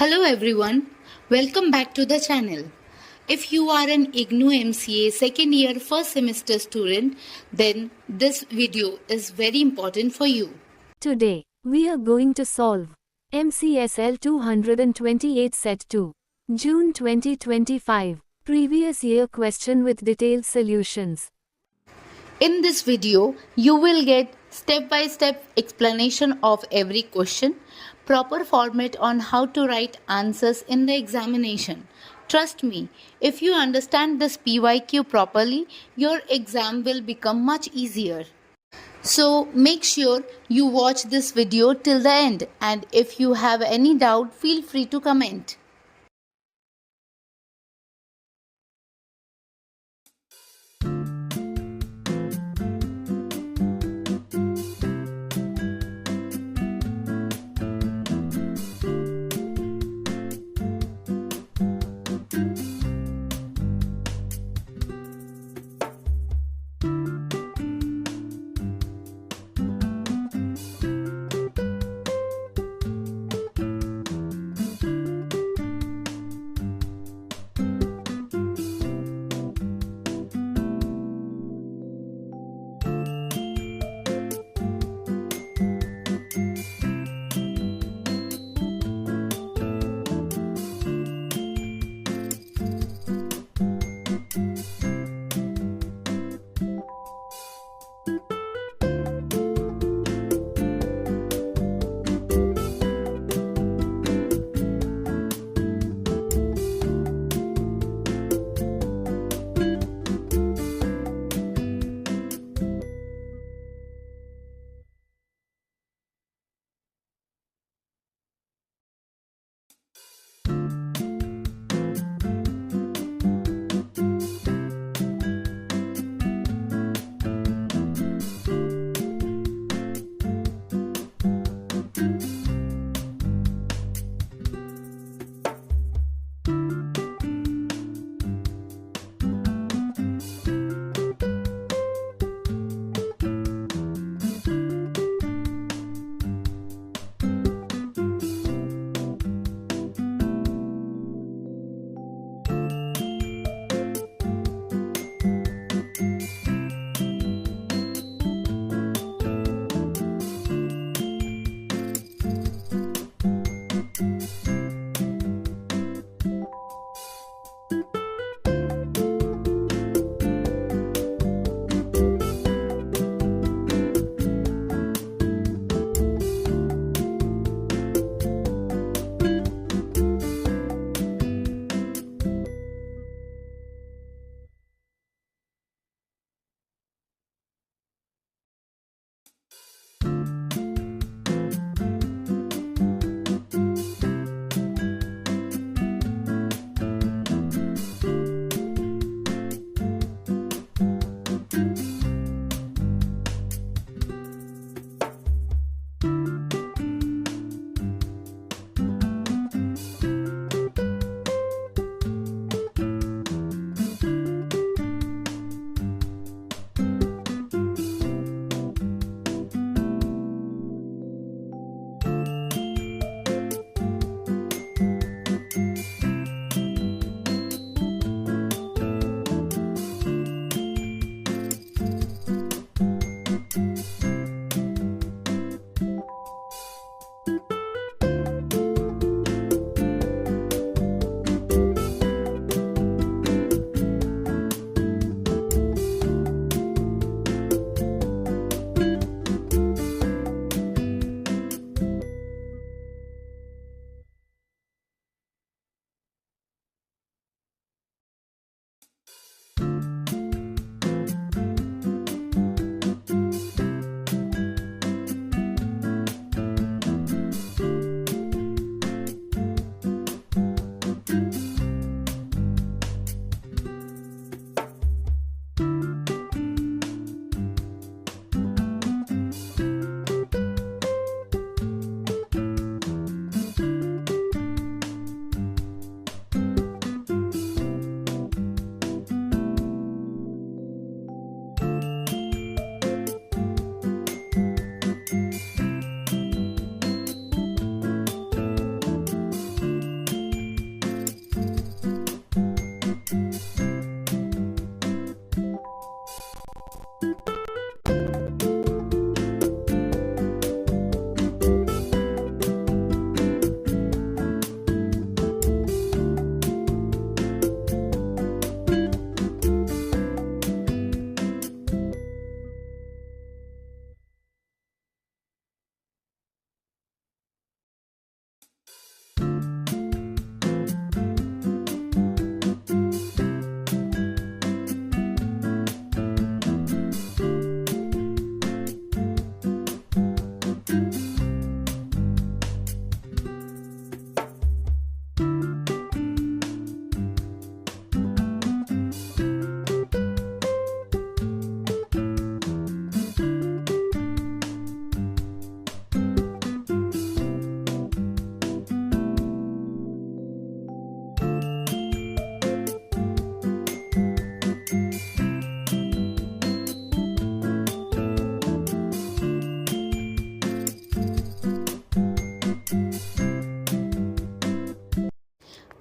Hello everyone, welcome back to the channel. If you are an IGNOU MCA second year first semester student, then this video is very important for you. Today, we are going to solve MCSL-228 Set 2, June 2025, previous year question with detailed solutions. In this video, you will get step-by-step explanation of every question, proper format on how to write answers in the examination. Trust me, if you understand this PYQ properly, your exam will become much easier. So make sure you watch this video till the end, and if you have any doubt, feel free to comment.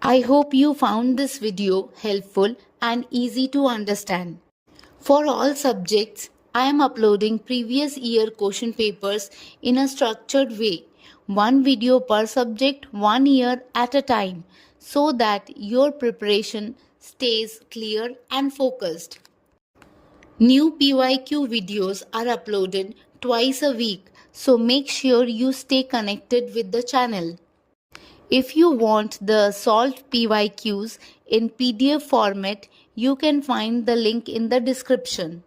I hope you found this video helpful and easy to understand. For all subjects, I am uploading previous year question papers in a structured way, one video per subject, 1 year at a time, so that your preparation stays clear and focused. New PYQ videos are uploaded twice a week, so make sure you stay connected with the channel. If you want the solved PYQs in PDF format, you can find the link in the description.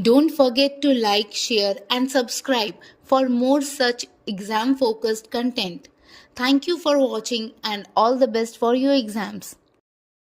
Don't forget to like, share, and subscribe for more such exam focused content. Thank you for watching and all the best for your exams.